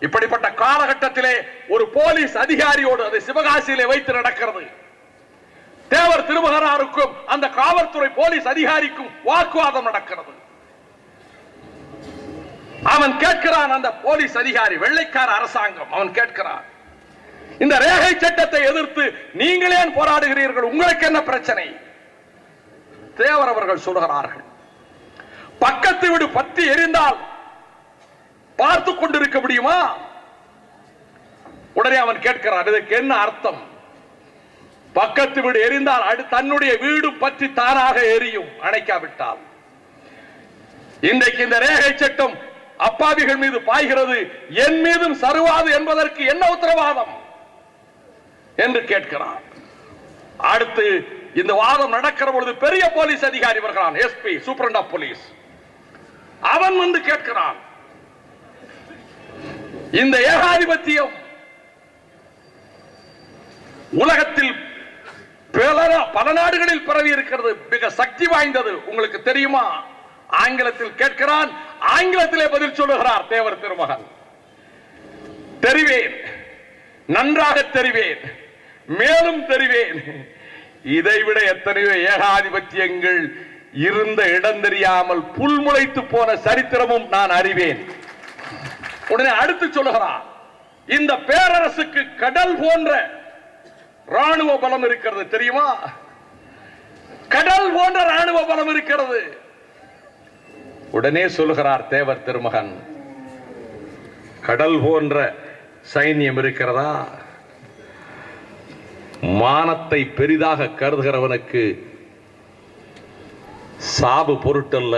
இப்படிப்பட்ட காலகட்டத்திலே ஒரு போலீஸ் அதிகாரியோடு அதை சிவகாசியிலே வைத்து நடக்கிறது. தேவர் திருமகனாருக்கும் அந்த காவல்துறை போலீஸ் அதிகாரிக்கும் வாக்குவாதம் நடக்கிறது. அவன் கேட்கிறான், அந்த போலீஸ் அதிகாரி, வெள்ளைக்கார அரசாங்கம், அவன் கேட்கிறான், இந்த ரேகை சட்டத்தை எதிர்த்து நீங்கள் ஏன் போராடுகிறீர்கள், உங்களுக்கு என்ன பிரச்சனை? தேவர் அவர்கள் சொல்கிறார்கள், பக்கத்து வீடு பற்றி எரிந்தால் பார்த்து கொண்டிருக்க முடியுமா? உடனே அவன் கேட்கிறான், இதுக்கு என்ன அர்த்தம்? பக்கத்து வீடு எரிந்தால் தன்னுடைய வீடு பற்றி தானாக எரியும், அணைக்காவிட்டால். இன்றைக்கு இந்த ரேகை சட்டம் அப்பாவிகள் மீது பாய்கிறது, என் மீதும் சருவாது என்பதற்கு என்ன உத்தரவாதம் என்று கேட்கிறான். அடுத்து இந்த வாதம் நடக்கிற பொழுது பெரிய போலீஸ் அதிகாரி வருகிறான், எஸ்பி, சூப்பரண்ட் ஆஃப் போலீஸ். அவன் வந்து கேட்கிறான், இந்த ஏகாதிபத்தியம் உலகத்தில் பல நாடுகளில் பரவி இருக்கிறது, மிக சக்தி வாய்ந்தது, உங்களுக்கு தெரியுமா? ஆங்கிலத்தில் கேட்கிறான். ஆங்கிலத்திலே பதில் சொல்லுகிறார் தேவர் திருமகன், தெரிவேன், நன்றாக தெரிவேன், மேலும் தெரிவேன். இதைவிட எத்தனையோ ஏகாதிபத்தியங்கள் இருந்த இடம் தெரியாமல் புல் முளைத்து போன சரித்திரமும் நான் அறிவேன். உடனே அடுத்து சொல்லுகிறார், இந்த பேரரசுக்கு கடல் போன்ற ராணுவ பலம் இருக்கிறது, தெரியுமா? கடல் போன்ற ராணுவ பலம் இருக்கிறது. உடனே சொல்லுகிறார் தேவர் திருமகன், கடல் போன்ற சைன்யம் இருக்கிறதா? மானத்தை பெரிதாக கருதுகிறவனுக்கு சாவு பொருட்டல்ல,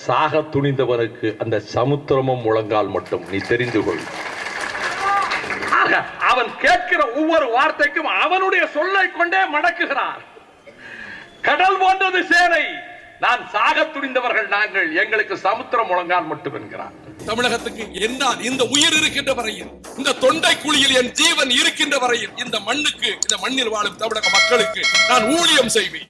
சாக துணிந்தவனுக்கு அந்த சமுத்திரமும் முழங்கால் மட்டும், நீ தெரிந்து கொள். அவன் கேட்கிற ஒவ்வொரு வார்த்தைக்கும் அவனுடைய சொல்லை கொண்டே மடக்குகிறார். கடல் போன்றது சேனை, நான் சாக துணிந்தவர்கள் நாங்கள், எங்களுக்கு சமுத்திரம் முழங்கால் மட்டும் என்கிறார். தமிழகத்துக்கு என்னால் இந்த உயிர் இருக்கின்ற வரையில், இந்த தொண்டை குழியில் என் ஜீவன் இருக்கின்ற வரையில், இந்த மண்ணுக்கு, இந்த மண்ணில் வாழும் தமிழக மக்களுக்கு நான் ஊழியம் செய்வேன்.